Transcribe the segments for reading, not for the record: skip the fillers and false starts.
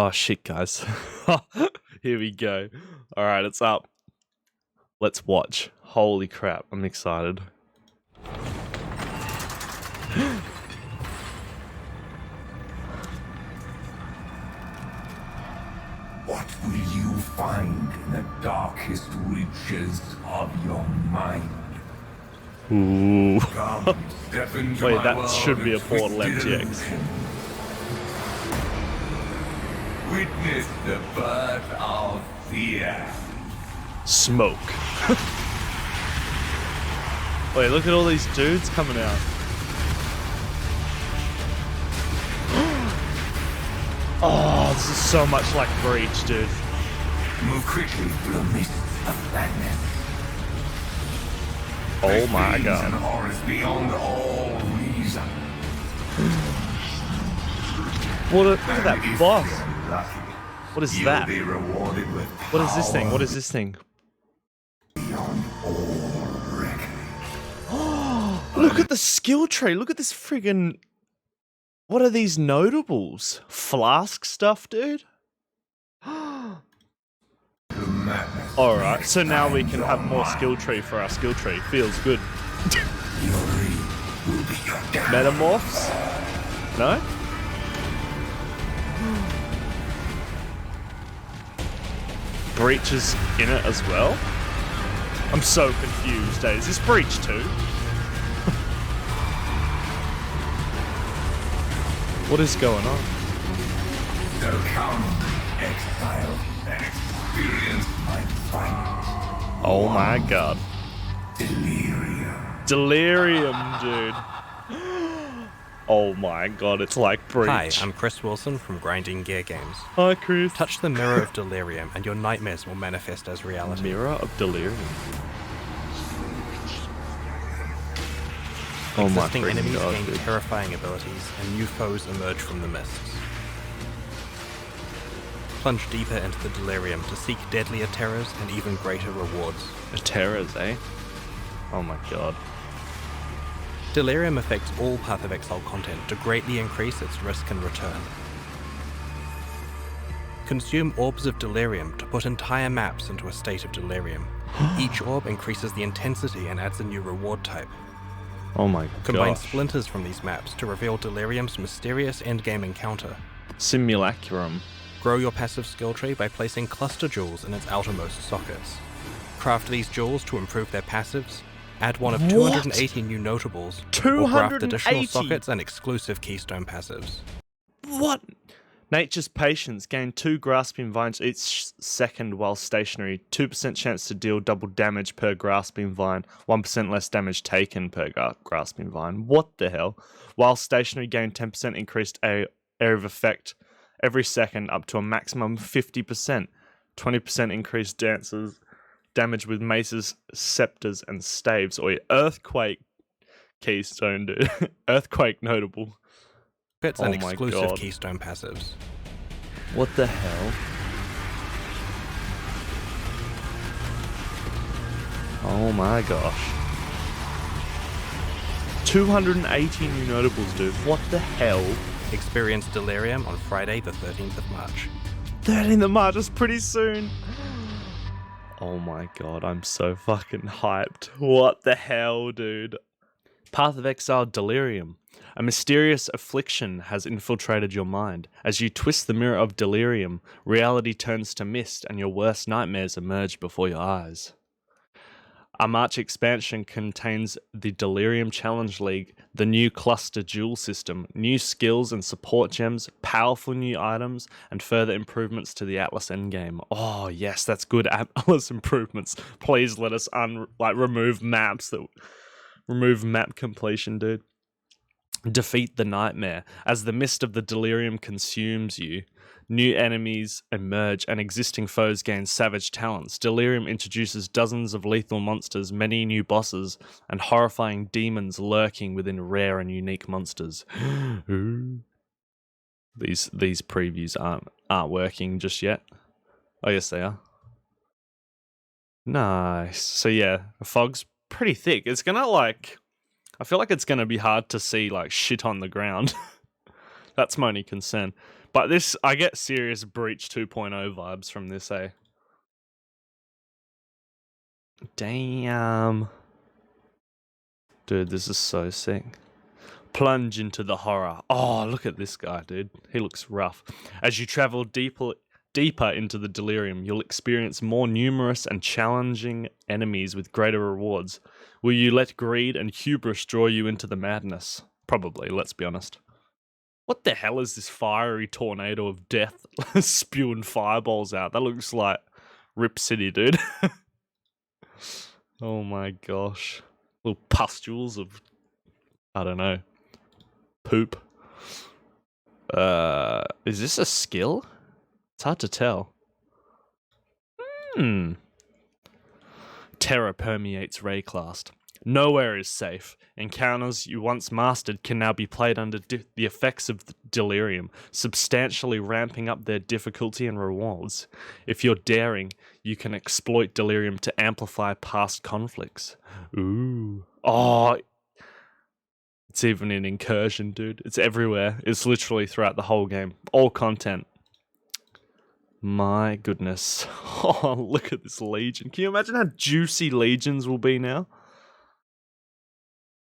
Oh shit, guys. Here we go. Alright, it's up. Let's watch. Holy crap, I'm excited. What will you find in the darkest reaches of your mind? Ooh. Come, step into Wait, my that world should be a of Portal twisted MTX. illusion. Witness the birth of fear. Smoke. Wait, look at all these dudes coming out. Oh, this is so much like Breach, dude. Move quickly through the mists of madness. Oh my Fiends god. and horrors beyond all reason. Look at that And if boss. you're lucky, What is you'll that? be rewarded with What is this thing? power What is this thing? beyond all reckoning. Look at the skill tree. Look at this friggin'... What are these notables? Flask stuff, dude? Alright, so now we can have more skill tree for our skill tree. Feels good. Fury will be your death. Metamorphs? No? Breach is in it as well? I'm so confused, eh? Is this Breach too? What is going on? So come, Exile, and experience my fight. Oh my god. Delirium. Delirium, dude. Oh my god, it's like Breach. Hi, I'm Chris Wilson from Grinding Gear Games. Hi, Chris. Touch the mirror of Delirium and your nightmares will manifest as reality. Mirror of Delirium. Oh my Existing freaking enemies god, gain dude. terrifying abilities and new foes emerge from the mists. Plunge deeper into the Delirium to seek deadlier terrors and even greater rewards. Terrors, eh? Oh my god. Delirium affects all Path of Exile content to greatly increase its risk and return. Consume orbs of Delirium to put entire maps into a state of Delirium. Each orb increases the intensity and adds a new reward type. Oh my Combine gosh. splinters from these maps to reveal Delirium's mysterious endgame encounter. Simulacrum. Grow your passive skill tree by placing cluster jewels in its outermost sockets. Craft these jewels to improve their passives. Add one of What? 280 new notables, or craft additional 280? sockets and exclusive keystone passives. What? Nature's Patience. Gain 2 grasping vines each second while stationary. 2% chance to deal double damage per grasping vine. 1% less damage taken per grasping vine. What the hell? While stationary, gain 10% increased area of effect every second up to a maximum of 50%. 20% increased damage with maces, scepters, and staves. Or Earthquake keystone, dude. Earthquake notable. Sockets Oh and my exclusive God. keystone passives. What the hell? Oh my gosh. 280 new notables, dude. What the hell? Experience Delirium on Friday the 13th of March. 13th of March is pretty soon. Oh my god, I'm so fucking hyped. What the hell, dude? Path of Exile Delirium. A mysterious affliction has infiltrated your mind. As you twist the mirror of Delirium, reality turns to mist and your worst nightmares emerge before your eyes. Our March expansion contains the Delirium Challenge League, the new cluster jewel system, new skills and support gems, powerful new items, and further improvements to the Atlas endgame. Oh yes, that's good Atlas improvements. Please let us remove maps that remove map completion, dude. Defeat the nightmare. As the mist of the Delirium consumes you, new enemies emerge and existing foes gain savage talents. Delirium introduces dozens of lethal monsters, many new bosses, and horrifying demons lurking within rare and unique monsters. Ooh. These previews aren't working just yet. Oh yes, they are. Nice. So yeah, the fog's pretty thick. It's gonna I feel like it's gonna be hard to see shit on the ground. That's my only concern. But this, I get serious Breach 2.0 vibes from this, eh? Damn. Dude, this is so sick. Plunge into the horror. Oh, look at this guy, dude. He looks rough. As you travel deeper into the Delirium, you'll experience more numerous and challenging enemies with greater rewards. Will you let greed and hubris draw you into the madness? Probably, let's be honest. What the hell is this fiery tornado of death spewing fireballs out? That looks like Rip City, dude. Oh my gosh. Little pustules of, I don't know, poop. Is this a skill? It's hard to tell. Terror permeates Rayclast. Nowhere is safe. Encounters you once mastered can now be played under the effects of the Delirium, substantially ramping up their difficulty and rewards. If you're daring, you can exploit Delirium to amplify past conflicts. Ooh. Oh, it's even in Incursion, dude. It's everywhere. It's literally throughout the whole game. All content. My goodness. Oh, look at this Legion. Can you imagine how juicy Legions will be now?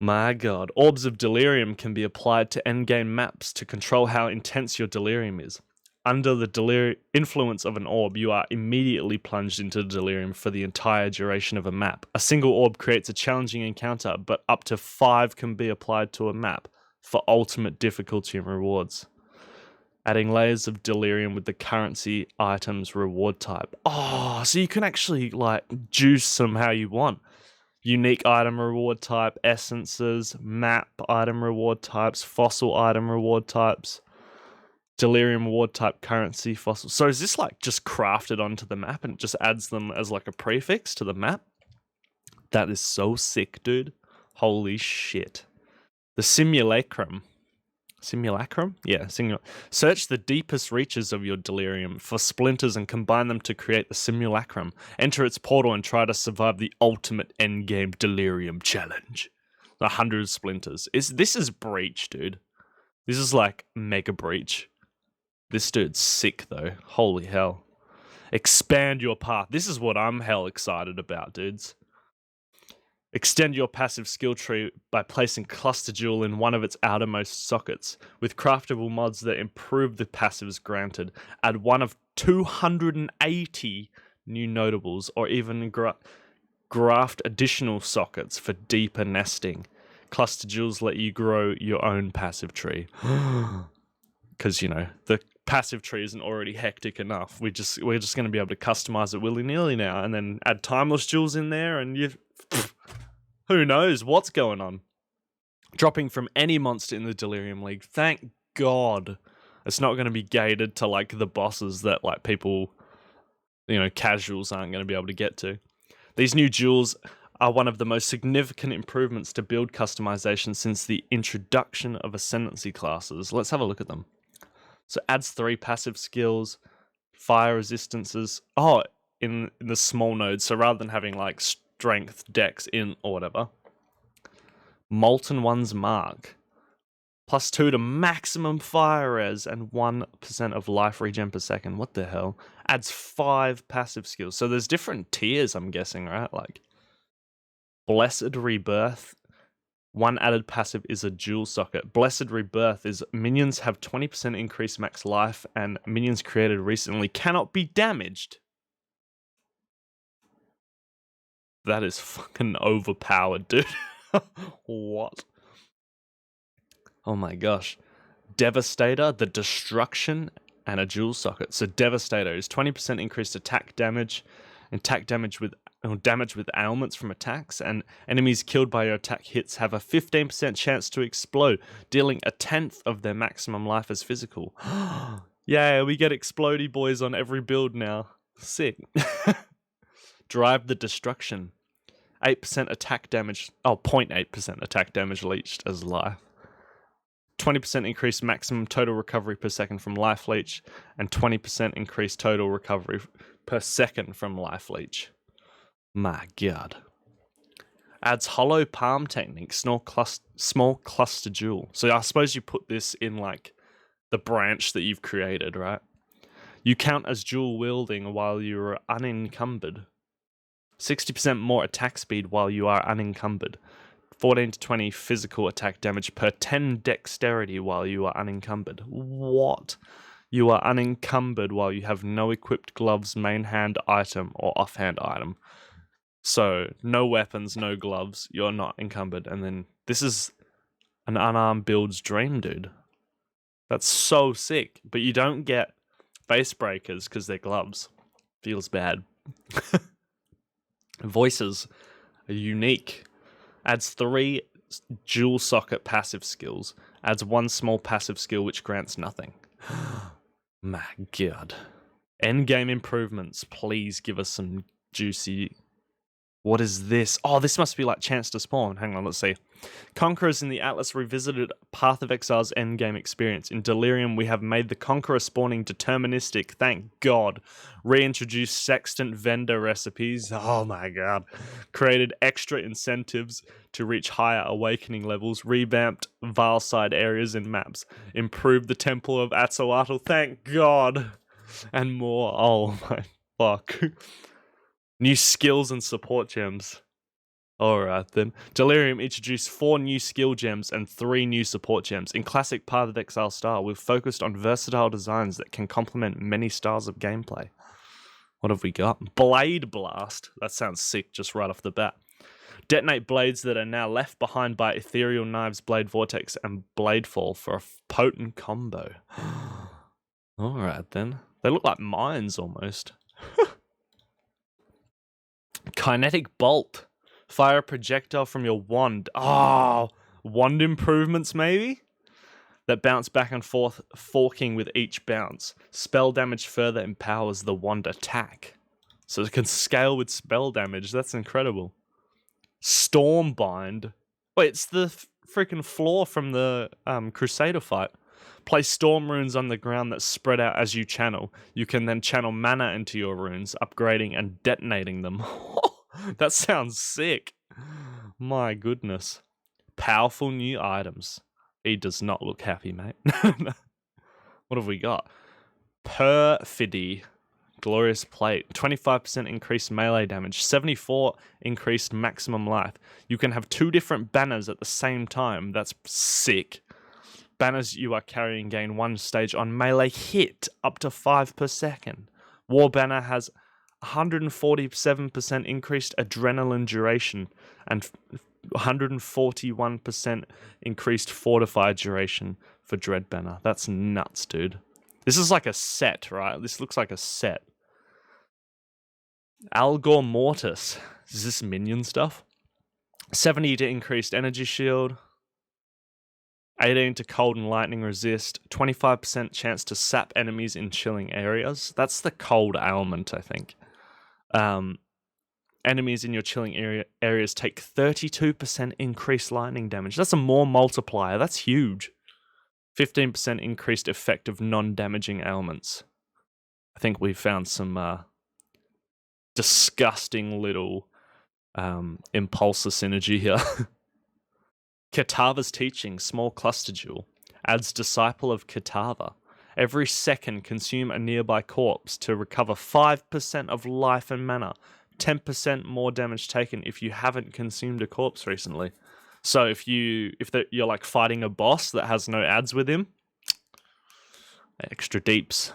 My god. Orbs of Delirium can be applied to endgame maps to control how intense your Delirium is. Under the influence of an orb, you are immediately plunged into Delirium for the entire duration of a map. A single orb creates a challenging encounter, but up to 5 can be applied to a map for ultimate difficulty and rewards. Adding layers of Delirium with the currency items reward type. Oh, so you can actually like juice them how you want. Unique item reward type, essences, map item reward types, fossil item reward types, Delirium reward type, currency, fossil. So is this like just crafted onto the map and it just adds them as like a prefix to the map? That is so sick, dude. Holy shit. The Simulacrum. Simulacrum? Yeah, search the deepest reaches of your Delirium for splinters and combine them to create the Simulacrum. Enter its portal and try to survive the ultimate endgame Delirium challenge. 100 splinters. This is Breach, dude. This is like Mega Breach. This dude's sick, though. Holy hell. Expand your path. This is what I'm hell excited about, dudes. Extend your passive skill tree by placing Cluster Jewel in one of its outermost sockets. With craftable mods that improve the passives granted, add one of 280 new notables, or even graft additional sockets for deeper nesting. Cluster Jewels let you grow your own passive tree. Because, you know, the passive tree isn't already hectic enough. We're just going to be able to customize it willy-nilly now, and then add timeless jewels in there, and who knows what's going on. Dropping from any monster in the Delirium League. Thank God. It's not going to be gated to like the bosses that like people, you know, casuals aren't going to be able to get to. These new jewels are one of the most significant improvements to build customization since the introduction of ascendancy classes. Let's have a look at them. So adds 3 passive skills, fire resistances. Oh, in the small nodes. So rather than having like strength, dex, in or whatever. Molten One's Mark. +2 to maximum fire res and 1% of life regen per second. What the hell? Adds 5 passive skills. So there's different tiers, I'm guessing, right? Like Blessed Rebirth. 1 added passive is a jewel socket. Blessed Rebirth is minions have 20% increased max life and minions created recently cannot be damaged. That is fucking overpowered, dude. What? Oh my gosh. Devastator, the destruction, and a jewel socket. So Devastator is 20% increased attack damage with damage with ailments from attacks, and enemies killed by your attack hits have a 15% chance to explode, dealing 1/10 of their maximum life as physical. Yeah, we get explodey boys on every build now. Sick. Drive the Destruction. 8% attack damage. 0.8% attack damage leached as life. 20% increased maximum total recovery per second from life leech, and 20% increased total recovery per second from life leech. My god. Adds hollow palm technique, small cluster jewel. So I suppose you put this in like the branch that you've created, right? You count as dual wielding while you are unencumbered. 60% more attack speed while you are unencumbered. 14 to 20 physical attack damage per 10 dexterity while you are unencumbered. What? You are unencumbered while you have no equipped gloves, main hand item, or offhand item. So, no weapons, no gloves, you're not encumbered. And then, this is an unarmed build's dream, dude. That's so sick. But you don't get face breakers because they're gloves. Feels bad. Voices are unique. Adds 3 dual socket passive skills. Adds 1 small passive skill which grants nothing. My god. Endgame improvements. Please give us some juicy... What is this? Oh, this must be like Chance to Spawn. Hang on, let's see. Conquerors in the Atlas revisited Path of Exile's endgame experience. In Delirium, we have made the Conqueror spawning deterministic, thank God. Reintroduced sextant vendor recipes. Oh my god. Created extra incentives to reach higher awakening levels. Revamped Valside areas and maps. Improved the Temple of Atzoatl, thank God. And more. Oh my fuck. New skills and support gems. Alright then. Delirium introduced 4 new skill gems and 3 new support gems. In classic Path of Exile style, we've focused on versatile designs that can complement many styles of gameplay. What have we got? Blade Blast. That sounds sick just right off the bat. Detonate blades that are now left behind by Ethereal Knives, Blade Vortex, and Blade Fall for a potent combo. Alright then. They look like mines almost. Kinetic Bolt. Fire a projectile from your wand. Oh, wand improvements maybe? That bounce back and forth, forking with each bounce. Spell damage further empowers the wand attack. So it can scale with spell damage. That's incredible. Stormbind. Wait, it's the freaking floor from the Crusader fight. Place storm runes on the ground that spread out as you channel. You can then channel mana into your runes, upgrading and detonating them. That sounds sick. My goodness. Powerful new items. He does not look happy, mate. What have we got? Perfidy. Glorious Plate. 25% increased melee damage. 74 increased maximum life. You can have 2 different banners at the same time. That's sick. Banners you are carrying gain 1 stage on melee hit, up to 5 per second. War Banner has 147% increased adrenaline duration and 141% increased fortified duration for Dread Banner. That's nuts, dude. This is like a set, right? This looks like a set. Algor Mortis. Is this minion stuff? 70 to increased energy shield. 18 to cold and lightning resist. 25% chance to sap enemies in chilling areas. That's the cold ailment, I think. Enemies in your chilling areas take 32% increased lightning damage. That's a more multiplier. That's huge. 15% increased effect of non-damaging ailments. I think we found some disgusting little impulsor synergy here. Kitava's Teaching, small cluster jewel. Adds Disciple of Kitava. Every second, consume a nearby corpse to recover 5% of life and mana. 10% more damage taken if you haven't consumed a corpse recently. So if you're like fighting a boss that has no adds with him, extra deeps.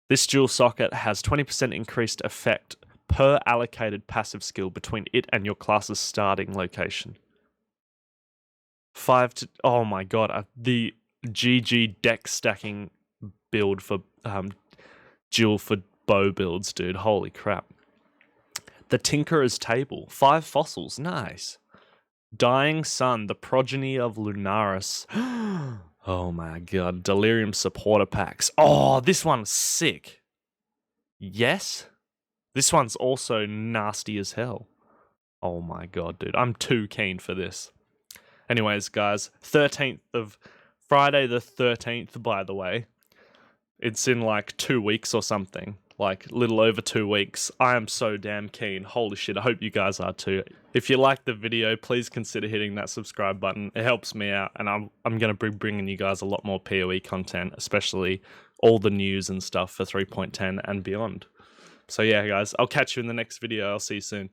This dual socket has 20% increased effect per allocated passive skill between it and your class's starting location. 5 to... Oh my god, the GG deck stacking build for dual for bow builds, dude. Holy crap. The Tinkerer's Table. 5 fossils. Nice. Dying Sun, the progeny of Lunaris. Oh my god. Delirium supporter packs. Oh, this one's sick. Yes? This one's also nasty as hell. Oh my god, dude. I'm too keen for this. Anyways, guys, Friday the 13th, by the way. It's in like 2 weeks or something. like little over 2 weeks. I am so damn keen. Holy shit, I hope you guys are too. If you liked the video, please consider hitting that subscribe button. It helps me out, and I'm going to be bringing you guys a lot more PoE content, especially all the news and stuff for 3.10 and beyond. So yeah, guys, I'll catch you in the next video. I'll see you soon.